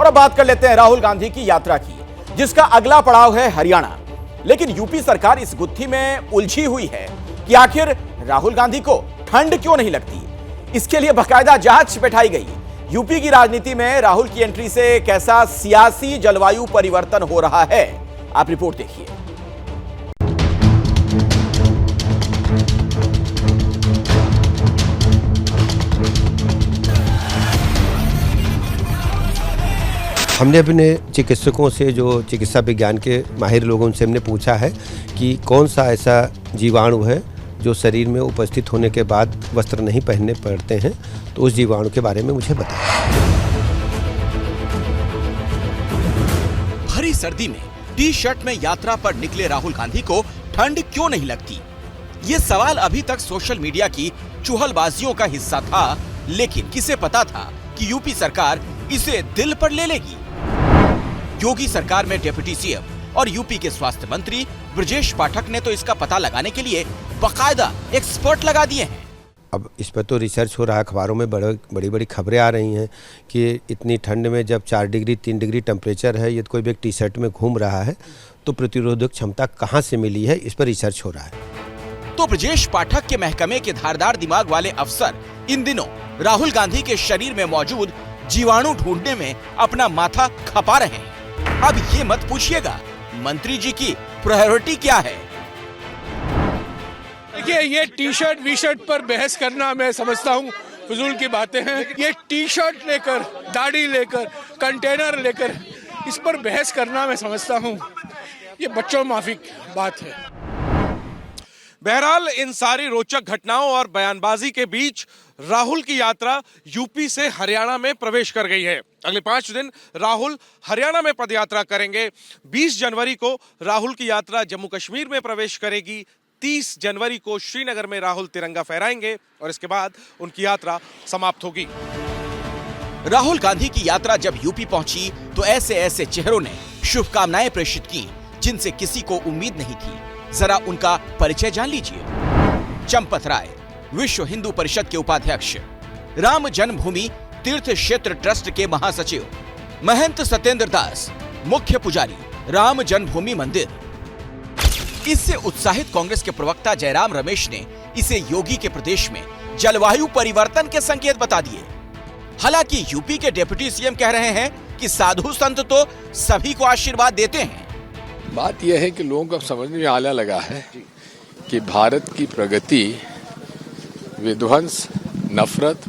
अब बात कर लेते हैं राहुल गांधी की यात्रा की, जिसका अगला पड़ाव है हरियाणा। लेकिन यूपी सरकार इस गुत्थी में उलझी हुई है कि आखिर राहुल गांधी को ठंड क्यों नहीं लगती। इसके लिए बाकायदा जांच बैठाई गई। यूपी की राजनीति में राहुल की एंट्री से कैसा सियासी जलवायु परिवर्तन हो रहा है, आप रिपोर्ट देखिए। हमने अपने चिकित्सकों से, जो चिकित्सा विज्ञान के माहिर लोगों से हमने पूछा है कि कौन सा ऐसा जीवाणु है जो शरीर में उपस्थित होने के बाद वस्त्र नहीं पहनने पड़ते हैं, तो उस जीवाणु के बारे में मुझे बताया। भरी सर्दी में टी शर्ट में यात्रा पर निकले राहुल गांधी को ठंड क्यों नहीं लगती? ये सवाल अभी तक सोशल मीडिया की चुहलबाजियों का हिस्सा था, लेकिन किसे पता था कि यूपी सरकार इसे दिल पर ले लेगी। योगी सरकार में डिप्टी सीएम और यूपी के स्वास्थ्य मंत्री ब्रजेश पाठक ने तो इसका पता लगाने के लिए बाकायदा एक्सपर्ट लगा दिए हैं। अब इस पर तो रिसर्च हो रहा है, अखबारों में बड़ी बड़ी खबरें आ रही हैं कि इतनी ठंड में जब 4 डिग्री 3 डिग्री टेम्परेचर है, यदि कोई व्यक्ति टी शर्ट में घूम रहा है तो प्रतिरोधक क्षमता कहाँ से मिली है, इस पर रिसर्च हो रहा है। तो ब्रजेश पाठक के महकमे के धारदार दिमाग वाले अफसर इन दिनों राहुल गांधी के शरीर में मौजूद जीवाणु ढूंढने में अपना माथा खपा रहे हैं। अब ये मत पूछिएगा मंत्री जी की प्रायोरिटी क्या है। देखिए, ये टी शर्ट वी शर्ट पर बहस करना मैं समझता हूँ फजूल की बातें हैं। ये टी शर्ट लेकर, दाढ़ी लेकर, कंटेनर लेकर इस पर बहस करना मैं समझता हूँ ये बच्चों माफिक बात है। बहरहाल इन सारी रोचक घटनाओं और बयानबाजी के बीच राहुल की यात्रा यूपी से हरियाणा में प्रवेश कर गई है। अगले 5 दिन राहुल हरियाणा में पदयात्रा करेंगे। 20 जनवरी को राहुल की यात्रा जम्मू कश्मीर में प्रवेश करेगी। 30 जनवरी को श्रीनगर में राहुल तिरंगा फहराएंगे और इसके बाद उनकी यात्रा समाप्त होगी। राहुल गांधी की यात्रा जब यूपी पहुंची तो ऐसे ऐसे चेहरों ने शुभकामनाएं प्रेषित की जिनसे किसी को उम्मीद नहीं थी। जरा उनका परिचय जान लीजिए। चंपत राय, विश्व हिंदू परिषद के उपाध्यक्ष, राम जन्मभूमि तीर्थ क्षेत्र ट्रस्ट के महासचिव, महंत सत्येंद्र दास, मुख्य पुजारी, राम जन्मभूमि मंदिर। इससे उत्साहित कांग्रेस के प्रवक्ता जयराम रमेश ने इसे योगी के प्रदेश में जलवायु परिवर्तन के संकेत बता दिए। हालांकि यूपी के डिप्टी सीएम कह रहे हैं कि साधु संत तो सभी को आशीर्वाद देते हैं। बात यह है कि लोगों को समझ में आने लगा है कि भारत की प्रगति विध्वंस, नफरत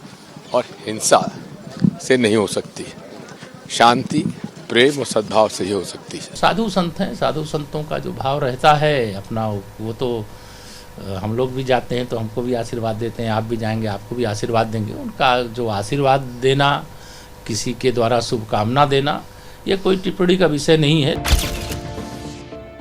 और हिंसा से नहीं हो सकती। शांति, प्रेम और सद्भाव से ही हो सकती है। साधु संत हैं, साधु संतों का जो भाव रहता है अपना, वो तो हम लोग भी जाते हैं तो हमको भी आशीर्वाद देते हैं, आप भी जाएंगे आपको भी आशीर्वाद देंगे। उनका जो आशीर्वाद देना, किसी के द्वारा शुभकामना देना, ये कोई टिप्पणी का विषय नहीं है।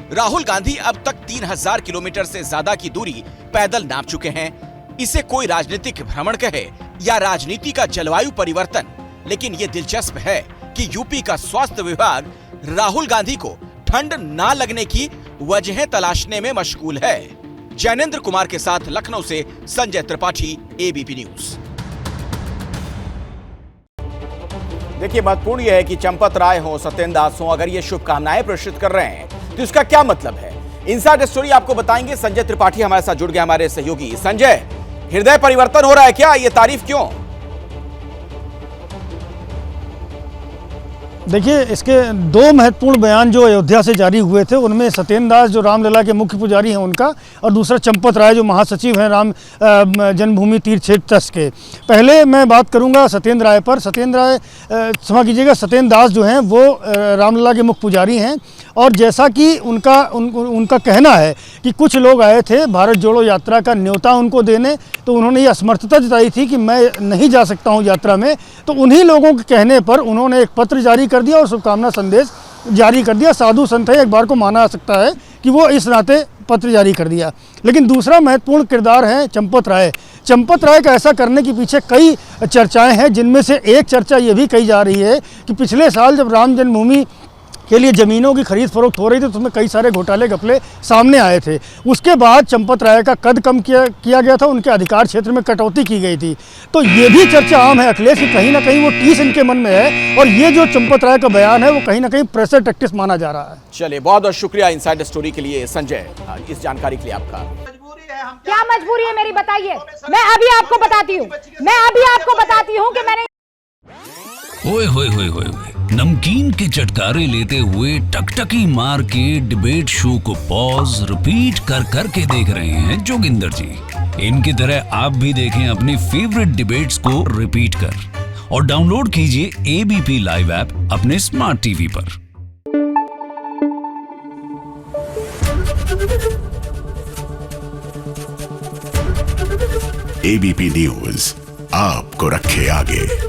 राहुल गांधी अब तक 3000 किलोमीटर से ज्यादा की दूरी पैदल नाप चुके हैं। इसे कोई राजनीतिक भ्रमण कहे या राजनीति का जलवायु परिवर्तन, लेकिन ये दिलचस्प है कि यूपी का स्वास्थ्य विभाग राहुल गांधी को ठंड ना लगने की वजहें तलाशने में मशगूल है। जैनेंद्र कुमार के साथ लखनऊ से संजय त्रिपाठी, एबीपी न्यूज। देखिए, महत्वपूर्ण यह है कि चंपत राय हो, सत्येंद्र दास हो, अगर ये शुभकामनाएं प्रेषित कर रहे हैं तो इसका क्या मतलब है? इनसाइड स्टोरी आपको बताएंगे। संजय त्रिपाठी हमारे साथ जुड़ गए, हमारे सहयोगी। संजय, हृदय परिवर्तन हो रहा है क्या? ये तारीफ क्यों? देखिए, इसके 2 महत्वपूर्ण बयान जो अयोध्या से जारी हुए थे, उनमें सत्येंद्र दास जो रामलला के मुख्य पुजारी हैं उनका, और दूसरा चंपत राय जो महासचिव हैं राम जन्मभूमि तीर्थ क्षेत्र ट्रस्ट के। पहले मैं बात करूंगा सत्येंद्र राय पर। सत्येंद्र राय, क्षमा कीजिएगा, सत्येंद्र दास जो हैं वो रामलला के मुख्य पुजारी हैं, और जैसा कि उनका कहना है कि कुछ लोग आए थे भारत जोड़ो यात्रा का न्योता उनको देने, तो उन्होंने ये असमर्थता जताई थी कि मैं नहीं जा सकता हूँ यात्रा में। तो उन्हीं लोगों के कहने पर उन्होंने एक पत्र जारी कर दिया और शुभकामना संदेश जारी कर दिया। साधु संत है, एक बार को माना जा सकता है कि वो इस नाते पत्र जारी कर दिया। लेकिन दूसरा महत्वपूर्ण किरदार है चंपत राय। चंपत राय का ऐसा करने के पीछे कई चर्चाएं हैं, जिनमें से एक चर्चा ये भी कही जा रही है कि पिछले साल जब राम जन्मभूमि के लिए ज़मीनों की खरीद फरोख्त हो रही थी, तो उसमें कई सारे घोटाले घपले सामने आए थे। उसके बाद चंपत राय का कद कम किया गया था, उनके अधिकार क्षेत्र में कटौती की गई थी। तो ये भी चर्चा आम है अखिलेश की कहीं ना कहीं वो टीस इनके मन में है, और ये जो चंपत राय का बयान है वो कहीं ना कहीं प्रेशर टैक्टिस माना जा रहा है। चलिए, बहुत बहुत शुक्रिया इनसाइड स्टोरी के लिए संजय, इस जानकारी के लिए आपका। क्या मजबूरी है मेरी, बताइए। मैं अभी आपको बताती हूँ कि मैंने ओए होए होए होए नमकीन के चटकारे लेते हुए टकटकी मार के डिबेट शो को पॉज रिपीट कर करके देख रहे हैं जोगिंदर जी। इनकी तरह आप भी देखें अपने फेवरेट डिबेट्स को रिपीट कर, और डाउनलोड कीजिए एबीपी लाइव ऐप अपने स्मार्ट टीवी पर। एबीपी न्यूज आपको रखे आगे।